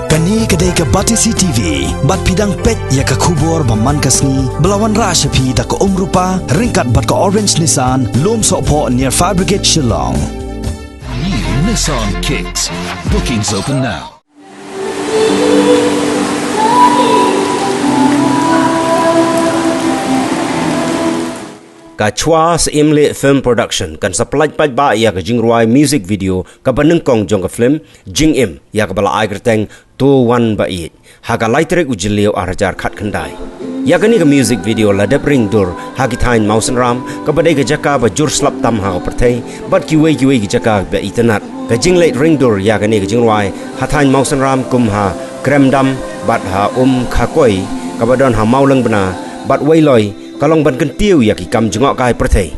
Kani kedai ke Batisi TV, bat pidang pet ya ke kubur baman kasni, belawan rashapi da ke rupa, ringkat bat ke Orange Nissan, lom sokpo near Fire Brigade Shillong. New Nissan Kicks. Bookings open now. Kachwa Imle Film Production kan supply pai ba ya ka jingruai music video ka banengkong jong ka film Jing Im ya ka bala aigerteng to one ba it ha ka laitrek ujilio arajar khat khandai ya kani ka music video la dep ring dur ha ki thain mausan ram ka badai ka jaka ba jur slap tam ha ka perthai bat ki wei ki jaka ba itanat ka jingleit ring dur ya kani ka jingruai ha thain mausan ram kum ha krem dam bat ha kha koi ka badon ha maulang bana bat wei loi kalong ban kentiu ya ki kam jengok kai perthai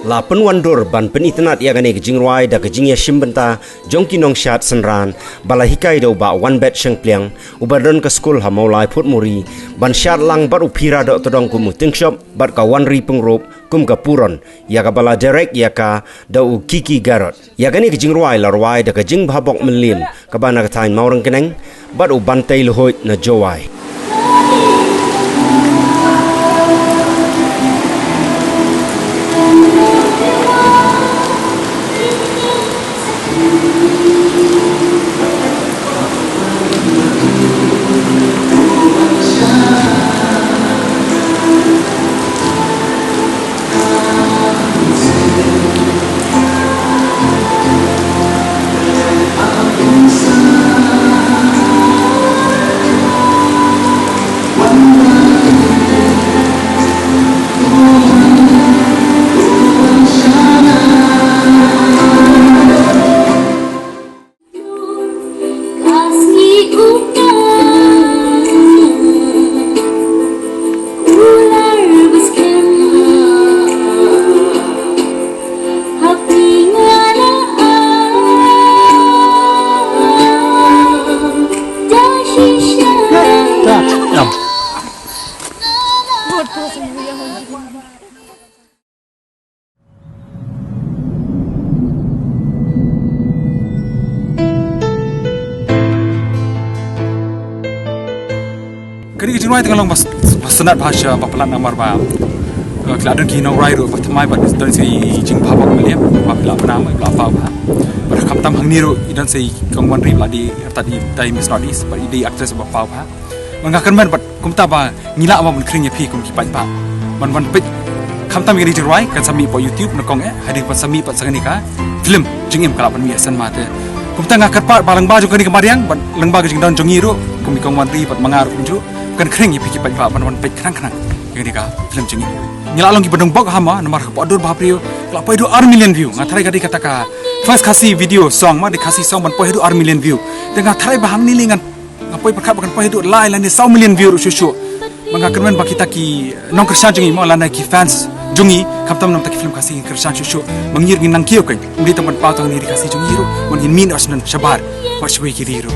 la penwan dur ban penitnat ya gane jingruai da jing ya shimbenta jongki nong shat sanran bala hikai do ba one bet sheng pliang ubadon ka school ha maulai phut muri ban shat lang bar upira do todong kum ting shop bat ka one ri pengrop kum ka puron ya ka bala direct ya ka da u kiki garot ya gane jingruai la ruai da jing bhabok melim ka bana ka tain maurang keneng bat u bantai lohoi na jowai Kini jingruai tengah long senat bahasa bapalan namar ba keladun kini nong rai ru batamai ba dan si jing bhabok meliam bapila penama belapa ba berkam tam hang niru dan si kongwan ri ladi tadi dai Miss Northeast ba ide actress bapa ba mengakkan man bat kumta ba ngila ba mun kring ya pi kum ki pai ba man wan pit kam tam kini jingruai kan sami po YouTube nakong hadir pat sami pat sangani ka film Jing Im kalapan mi asan mate kumta ngakar pa balang ba jong kani kemariang bat lengba jing dan jong iru kum kongwan ri pat mangar kunju kan kering ya pikir pai ban pek kerang yang ni ka film Jing Im nyala long ki badong bok hama nomor ko adur bahaprio la poi do 1 million view ngathai gadi kata ka first kasi video song ma de kasi song ban poi do 1 million view dengan thai baham ni lingan ngapoi perkhat bakan poi do lai lan ni 100 million view su manga kermen bakita ki nong kersan Jing Im la na ki fans jungi kaptam nom ta ki film kasi kersan su mangir ngi nang kiyo kai ndi taman pa tang ni kasi jungi ro mon hin min asnan shabar paswi ki ro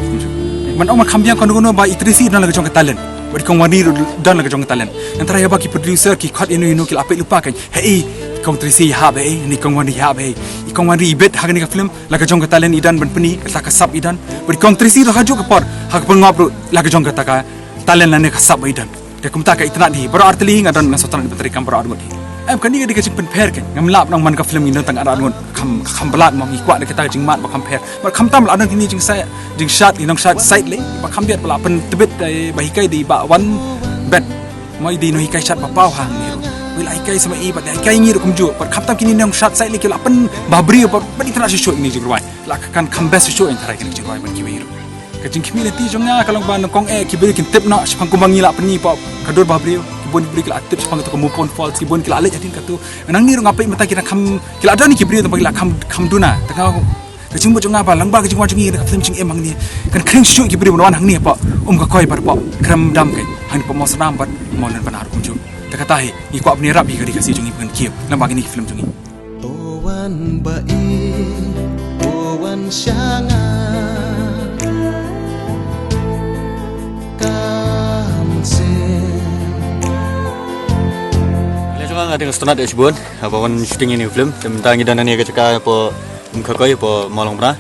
man oma khambiang kono ba itrisi dan la jong ka talent beri kong wani dan laga jong talent antara ya baki producer ki khot inu ki apek lupa kan hei kong trisi ha be ni kong wani ha be kong wani bet ha ni ka film laga jong talent idan ban peni ka kasap idan beri kong trisi ro haju ka por ha ka ngap ro laga jong ka talent lan ka kasap idan ka kumta ka itna di baro artli ngadan ngasotan di beteri kam baro argot em kan ni ka dikajing pen per kan ngamlap nang man ka film idan tang arangon kham belat mong ikwa de kita jing mat ba kham per bar kham tam la adan kini jing saya jing shot inong shot side le ba kham biat bala pen tebet ba hikai di ba one bet mai di no hikai shot ba pau hang ni wil hikai sama i ba hikai ngi ro kumju bar kham tam kini nong shot side le ki la pen ba bri ba di tana show ni jing ruai la kan kham best show entara kini jing ruai ban ki wi ka jing community jongnya kalong ban kong ki bri kin tip na sepang kumangi la peni pa kadur ba bri bon beri kila tips pang tu move on falls ki bon kila ale jadin katu nang ni ngapai mata kira kham kila ada ni ki beri tu bagi la kham duna tengah kecing bocong apa langba kecing wajung ni film Jing Im mang ni kan kering syu ki beri bon hang ni apa ka koi bar pa kram dam kai hang pa mos ram bat mon banar kunju takata hi ni ko apni rap bi kadi kasi Jing Im kan kieu lamba ni film Jing Im Owan bai owan shanga Ada setengah dari sebulan, apa pun syuting ini film. Tentang kita nanya kerja apa, muka kau apa malang pernah.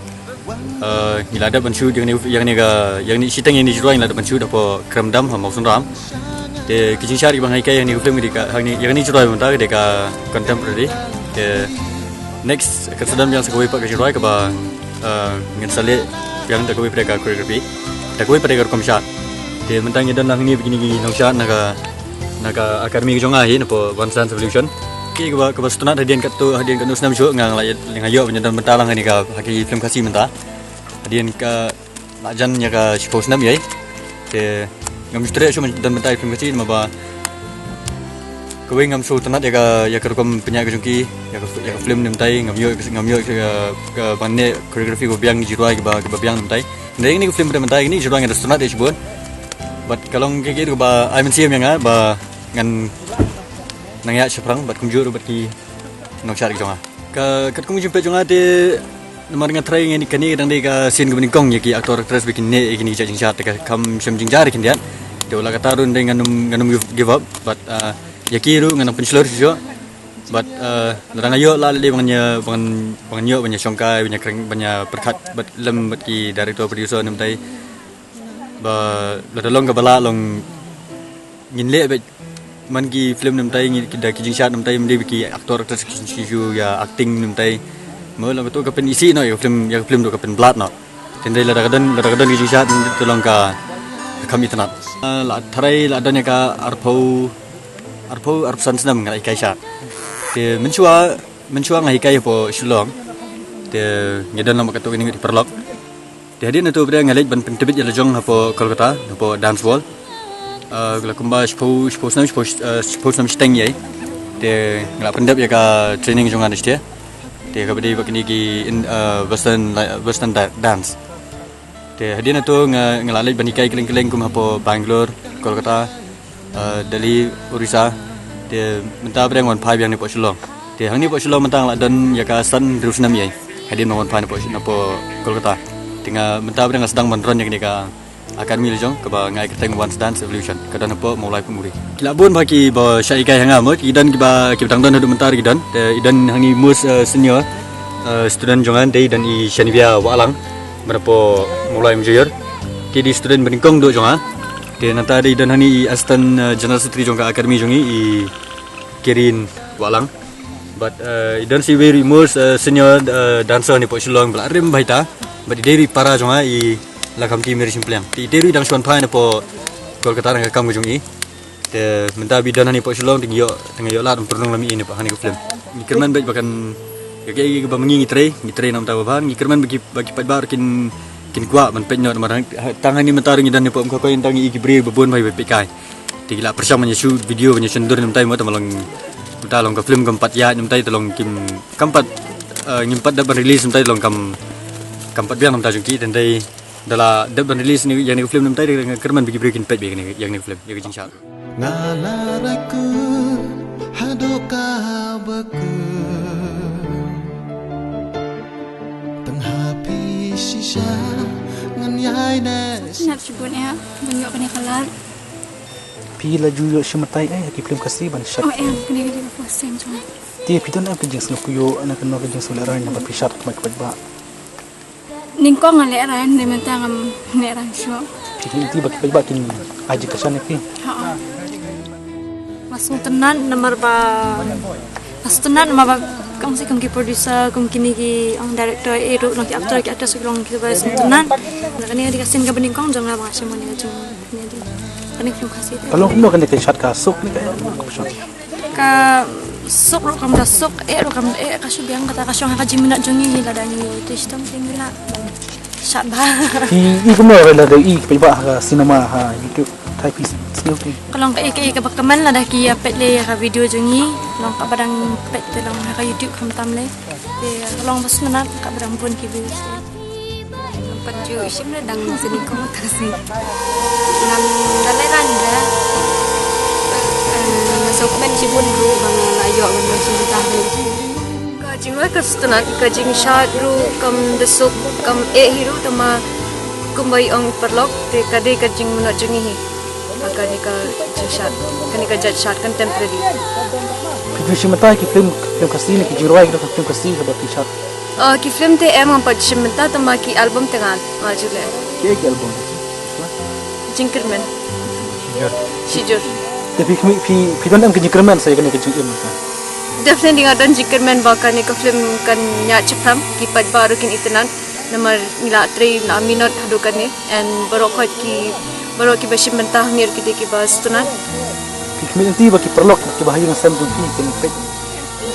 Gila ada bancu yang ni sitang yang ni jual yang ada bancu dapat krem dam ham maksud ram. De kijing syari bang hai yang ni film ni yang ni jual mentah deka contemporary. De next kesedam yang sekali pak jual ke ba ngin sale yang tak kau pada koreografi, tak kau pada komsat. De mentang dan lang ni begini nongsat naga akademi ke jongai napa One Sun Revolution. Ki ke stunat hadian kat nu senam jo ngang la ngayo penyedan mentalang ni ka haki film kasih mentah. Hadian ka lajan nya ka suppose nam yai. De ngam stre so dan mentai film kasih maba kowe ngam so tunat ya ka kom penyak jungki ya ka film mentai ngam yo ke banne koreografi go biang jiruai ke biang mentai. Ndai ni film mentai ni jiruai ngada stunat dia sebut. But kalau ke gitu ba I mean yang ba ngan nangya seprang bat kumjur bat ki nong syar jonga ka kat kum jumpa jonga de namar ngan try ngani kani dang de ka scene gubni kong yaki aktor actress bikin ne ikini jajing syar ka kam sem jingjar kin dia de ulah kata run de nganum give up but yaki ru nganam penslur jo but larang ayo la le banganyo banya songkai banya kreng banya perkat bat lem bat ki director producer nam tai ba la long ka bala long ngin le bet man ki film nam tai ngi da ki jingsat nam tai mde ki aktor actress ki ju ya acting nam tai mo la betul ka pen isi no ya film do ka pen blood no tendai la kadon ki jingsat to long ka kami tanat la tharai la dan ka arpsan senam ngai kai sha te menchua ngai kai po shilong te ngedan lam ka to ni di perlok te hadin tu bre ngalej ban pentebit ya lejong hapo Kolkata hapo dance wall gula kumba suppose nam steng yai de ngala pendap ya ka training jongan dia de ka bedi bakni ki western dance de hadin tu ngalalej banikai keleng-keleng kum hapo Bangalore Kolkata Delhi Orissa de mentah breng wan phai yang ni po shilong de hang ni po shilong mentang la dan ya ka san rus nam yai hadin wan phai po Kolkata tinga mentah breng sedang menron yang ni ka akademi lejong ke ba ngai keteng One Dance Evolution kadan apa mulai pemuri kilabun bagi ba syai kai hanga mo idan ki ba ki tang don hadu mentar idan hangi mus senior student jongan dei dan i Shanivia Walang berapa mulai menjayar ki di student beningkong do jonga de nanta dei dan hani assistant general secretary jongka akademi jongi i Kirin Walang but idan si very most senior dancer ni po shilong belarim baita but dei para jonga i lakam ti meri simplang ti deru dang suan phai na po Kolkata nang kam jung i te menta bidan ni po shilong ting yo la dum pernong lami ini pa hani ko film ni kerman bet bakan ke ba mengi tre nam ta ba ni kerman bagi pat bar kin kwa man pet nyot marang tangan ni menta ring dan ni po ko tang i gibre bebon bai pe kai ti gila persam nya shoot video nya sendur nam tai mo ta malong ta long ka film kampat ya nam tai tolong kim kampat ngimpat da release nam tai tolong kampat biang nam ta jung ki dan dai dala depan release ni yang ni film nam tai dengan kerman bagi breaking page bagi yang ni film yang jing syak ngalaraku hadoka baku tenghapi sisa ngan yai nes nak sebut ya banyak kena kalah pi laju yo shmatai ki film kasih ban shot oh kena pusing cuma ti pidon am kijing slo kuyo anak no kijing slo ran na pi shot mak ba ningkong ngale ran de mentang ne ran sho ti ba kin aji kasan ki ha masuk tenan nomor ba masuk tenan ma ba kong si kong ki producer kong kini ki ang director ero no ki actor ki atas long ki ba tenan nakani di kasin ka beningkong jong la ba semua ni jong ni di kani film kasih kalau no kan ke shot ka sok ni ka sok ro kam da sok ro kam kasu biang kata kasu ha ka jimna jongi la dani tu sistem tingila shot ba i ko mo la de i pe ba ka cinema ha youtube type is skill ki kalau ka bakaman la da ki pet le ka video jongi long ka badang pet te long ka youtube kam tam le de long bas na ka badang pun ki video pat ju sim le dang sini ko ta si ngam daleran da masuk men sibun ru bang ayo men masih tahu ka jingwa ka stana ka jing shot ru kam desuk kam hiru tama kumbai ong perlok te ka de ka jing na jungi hi ka ni ka jing shot kan ka judge shot contemporary ki shmatai ki film kasih ni ki jirai ka film kasih ka ba pi shot Ki film te emang pa chimenta tama ki album tengan ajule. Ke album. Jinkerman. Shijur. Tapi pi don am ke Jinkerman saya kena ke Jinkerman. Definitely ngadan Jinkerman bakal ni ke film kan nya chapram ki pad baru kin itenan nomor nila tri na minot hadukan ni and barokot ki bashim mentah nir ki bas tunan. Pi nanti baki perlok ke bahaya ng sam pi ke pet.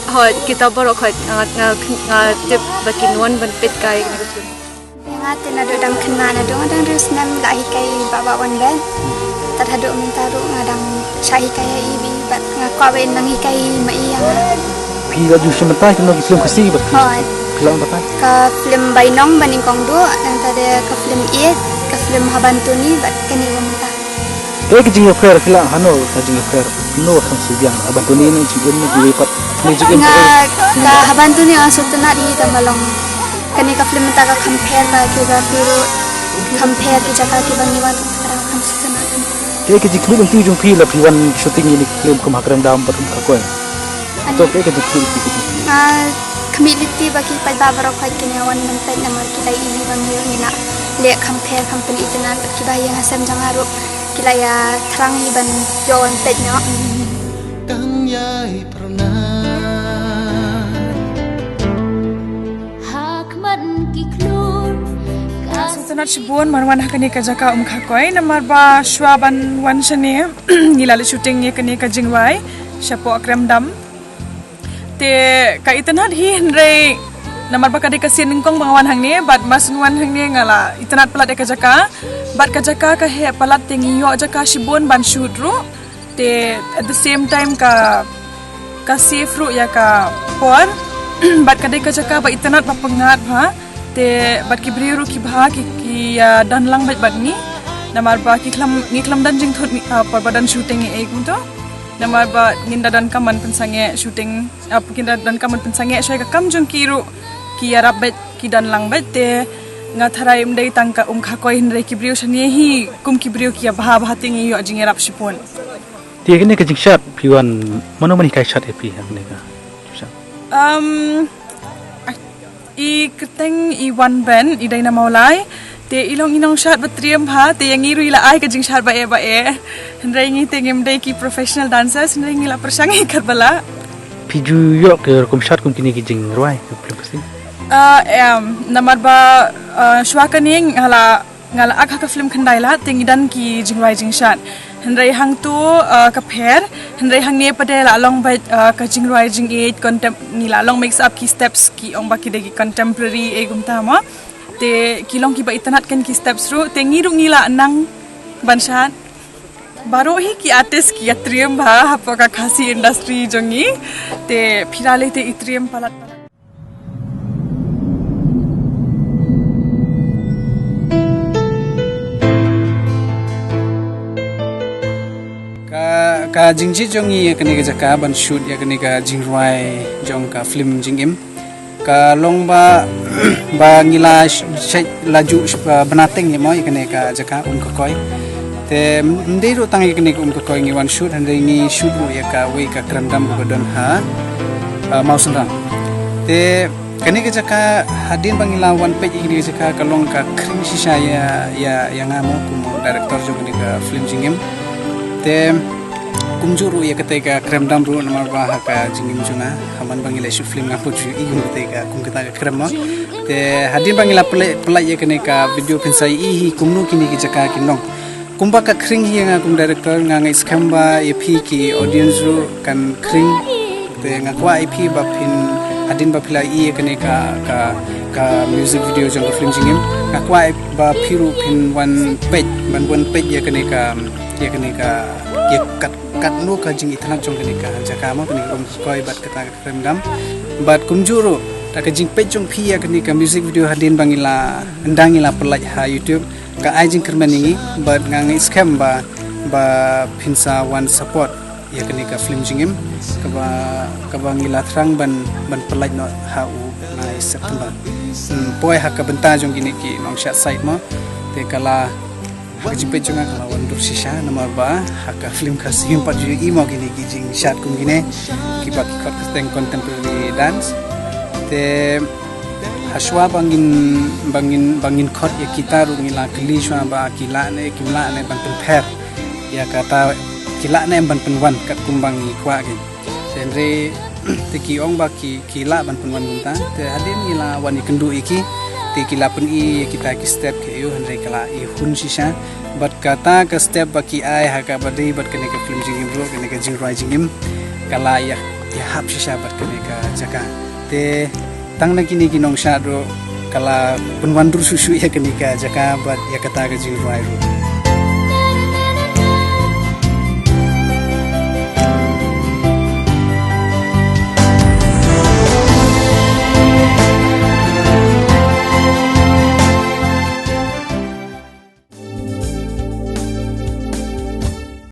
Hot kita barokot tip baki nuan ban pet kai ni ke film. Ngate na do dang kena na do ngadang terus nam lai kai baba wan ben. Tad hadu mentaru ngadang chai kai ibi bat ngakwa ben nang kai mai yang. Pi ga ju sementai kena ke film kasi bat. Hot. Film apa? Ka film Bainong baning kong do nang tade ka film Iet ka film Habantuni bat kani wamta. Ke jing affair kila hano ka jing affair no kan sibiang Habantuni ni jing ni lipat ni jing ka Habantuni asutna di tamalong kani ka film ta ka compare ka ke ga piro compare ki jaka ki bangiwan kara kan sutna. Ke jing film tu jung pi la pi wan shooting ni film ko makram dam patum ka ko. To ke jing film community bagi pada barokah kenyawan mentai nama kita ini bangir mina le compare company itu nan kita yang asam jangaru kita ya terang iban jawan tetnya Kang yai pernah Hakmat kiklur Sultanat Shibun marwan hakani ka jaka khakoi namar ba shwaban wan shane nilale shooting ye kani ka jingwai shapo akram dam te ka itanat hi henry namar ba kadi kasin ningkong bangawan hang ni bat masnuan hang ni ngala itanat palat ka jaka bat ka jaka ka he palat tingi yo jaka Shibun ban shoot ru te at the same time ka safe ru ya ka por bat kadi ka jaka ba itanat ba pangat ha te bat ki briru ki bha ki dan lang bat ni namar ba ki klam dan jing thot par badan shooting e kunto namar ba nginda dan kaman pensange shooting kinda dan kaman pensange shoy ka kam jung kiru ki arab bet ki dan lang bet te nga tharai mdei tangka kha koi hinre ki briu shani hi kum ki briu ki bha bha tingi yo jing arab Shibun te kene ke jing shot pi wan mano mani kai shot e pi hamne ka I keteng I one band I dayna maulai te ilong inong shot batriam bha te yang iru ila ai ka jing shot ba e hendrai ngi te ngem dai ki professional dancers hendrai ngi la persangi karbala piju yo ke kum shot kum kini ki jing roi ke pasti namar ba shwakaning ngala akha ka film khandai la tengidan ki jing roi jing shot hendrai hang tu ka pher hendrai hang ne padela long by ka jing roi jing eight nila long mix up ki steps ki ong ba ki de contemporary e gumta ma te kilong ki ba itanat kan ki steps ru te ngiru ngila nang banshat baro hi ki artist ki atrium bha hapo ka khasi industry jongi te phirale te itrium palat ka jingji jongi kani ka jaka ban shoot ya kani ka jingrai jong ka film jingim ka long ba ngila laju banateng ye mo kani ka jaka ka koi te ndei ro tangi kani ka koi ngi one shoot and ngi shoot ro ya ka we ka krandam ko don ha mausunda te kani ka jaka hadin bangila one page ngi jaka ka long ka krim shisha ya ngamo kumo director jong kani ka film jingim te kumjuru ya ketika krem dam ru namar ba ka jingim juna haman bangila shoot film ngapo ju igum ketika kum kita krem mo te hadin bangila play ya kenika video pensai hi kumnu kini ki jaka kinong kumba ka kring hi nga kum director nga skamba ep ki audience ru kan kring te nga kwa ep ba pin hadin ba pila i kenika ka music video jong film jingim nga kwa ba piru pin one page ya kenika ya kat no ka jing ithanak jong kenika jaka ma kenika koi bat kata krem dam bat kumjuru ta ka jing page jong phia kenika music video hadin bangila ndangila pelaj ha YouTube ka ai jing kermeningi bat ngangi scam ba pinsa one support ya kenika film jingim ka bangila thrang ban pelaj no ha u ngai September poi ha ka benta jong gini ki nong shat side mo te kala Kajipet juga kalau untuk sisa nomor ba haka film kasih 4 juta imo gini gijing shot kum gini kibak kisteng contemporary dance te haswa bangin khot ya kita ru ngila kli shwa ba kila ne ban pen pher ya kata kila ne ban pen wan kat kumbang i kwa ge senre te ki ong ba ki kila ban pen wan gunta te hadin ngila wani kendu iki te kila pen i kita ki step ke yo henre kala i hun sisa bat kata ke step ba ki ai ha ka badi bat kene ka film jingim ro kene ka jing rai jingim kala ya hap sisa bat kene ka jaka te tang na kini kinong sha ro kala penwan dur susu ya kene ka jaka bat ya kata ka jing rai ro